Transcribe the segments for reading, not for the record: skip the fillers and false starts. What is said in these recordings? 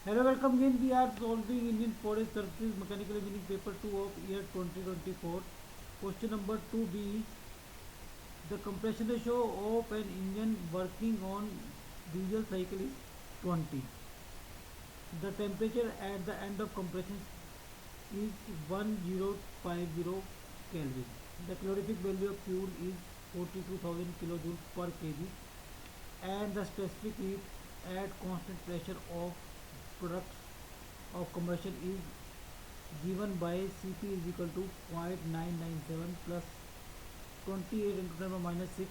Hello, welcome again. We are solving Indian Forest Services Mechanical Engineering paper 2 of year 2024. Question number 2b is the compression ratio of an engine working on diesel cycle is 20. The temperature at the end of compression is 1050 Kelvin. The calorific value of fuel is 42,000 kilojoules per kg and the specific heat at constant pressure of products of combustion is given by Cp is equal to 0.997 plus 28 into 10 minus 6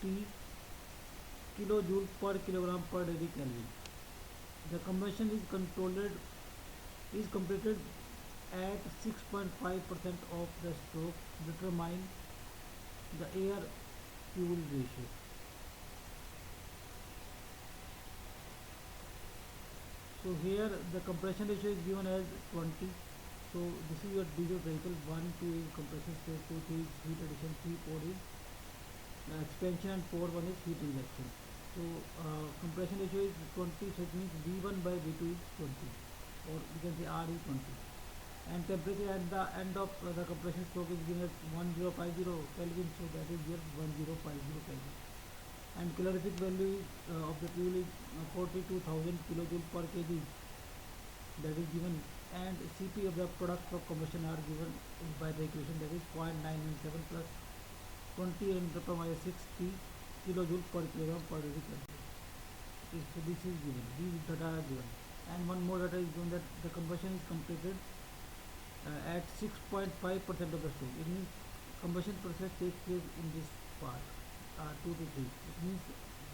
T kilojoule per kilogram per degree Kelvin. The combustion is completed at 6.5% of the stroke. Determine the air fuel ratio. So here the compression ratio is given as 20. So this is your diesel vehicle. 1, 2 is compression state, 2, 3 is heat addition, 3, 4 is expansion, and 4, 1 is heat rejection. So compression ratio is 20, so it means V1 by V2 is 20, or we can say R is 20. And temperature at the end of the compression stroke is given as 1050 Kelvin, so that is here 1050 Kelvin. And calorific value of the fuel is 42,000 kilojoule per kg, that is given, and Cp of the products of combustion are given by the equation, that is 0.997 plus 20 and minus 6 T kilojoule per kilogram per degree Celsius. Okay, so this is given, these data are given, and one more data is given that the combustion is completed at 6.5% of the stroke. It means combustion process takes place in this part, 2 to 3. It means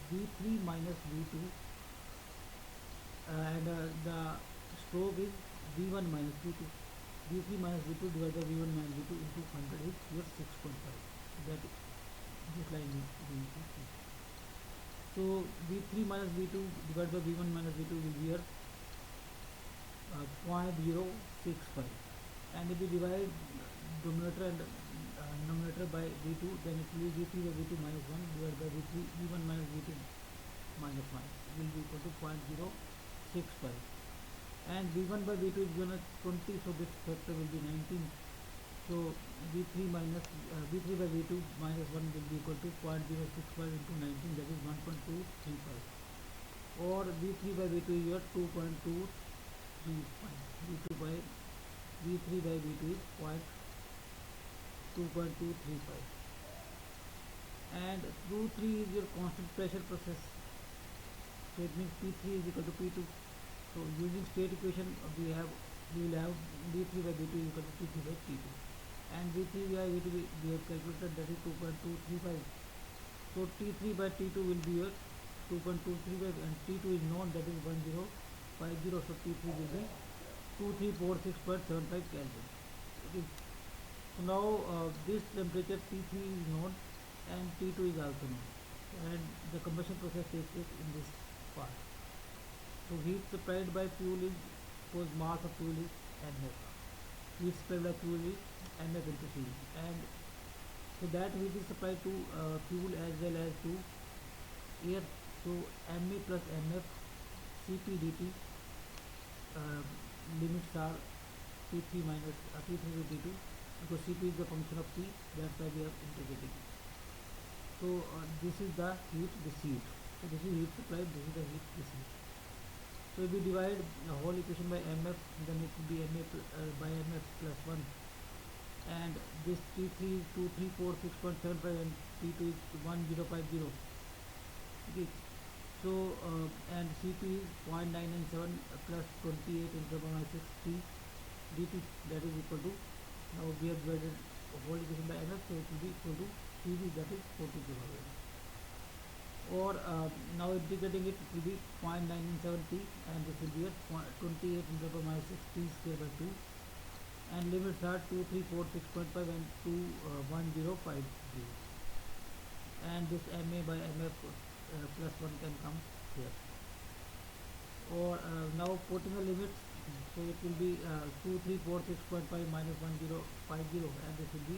V3 minus V2, and the stroke is V1 minus V2. V3 minus V2 divided by V1 minus V2 into 100 is your 6.5. That this line is going to see. So V3 minus V2 divided by V1 minus V2 will be your 0.065. And if we divide denominator and numerator by V2, then it will be V3 by V2 minus 1 divided by V1 minus V2 minus 1 will be equal to 0.065. And V1 by V2 is given as 20, so this factor will be 19. So V3 V3 by V2 minus 1 will be equal to 0.065 into 19, that is 1.235. Or V3 by V2 is your 2.235. V3 by V2 is 2.235. And Q3 is your constant pressure process. So it means P3 is equal to P2. So using state equation we will have V3 by V2 is equal to T3 by T2. And V3 by V2 we have calculated, that is 2.235. So T3 by T2 will be your 2.235, and T2 is known, that is 1050. So T3 will be 2346.75 Kelvin. Okay. So now this temperature T3 is known and T2 is also known, and the combustion process takes place in this part. So heat supplied by fuel is, suppose mass of fuel is NF. Heat supplied by fuel is NF into C, and so that heat is supplied to fuel as well as to air. So Ma plus NF Cp dt, limits are T3 minus T3 to T2, because Cp is the function of T, that's why we are integrating it. So this is the heat received. So this is heat supplied, this is the heat received. So if we divide the whole equation by Mf, then it will be Ma by Mf plus 1, and this T3 is 2346.75 and T2 is 1050. Okay. So and Cp is 0.997 plus 28 into minus 6 T dt, that is equal to, now we have divided whole equation by NF, so it will be equal to Cv, that is 42,000. Or now integrating it, it will be 0.997 T, and this will be at 28 into minus 6 T square by 2, and limits are 2346.5 and 1050. And this Ma by Mf plus 1 can come here. Or now putting a limit, so it will be 2346.5 minus 1050, and this will be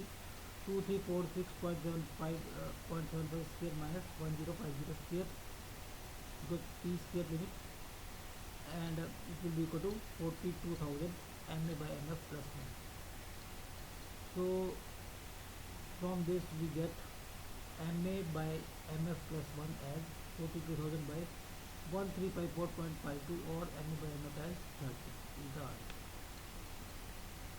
2346.75 square minus 1050 square, because T square limit and it will be equal to 42,000 MA by MF plus 1. So from this we get MA by MF plus 1 as 42,000 by 1354.52 or MA by MF as 30 is the answer.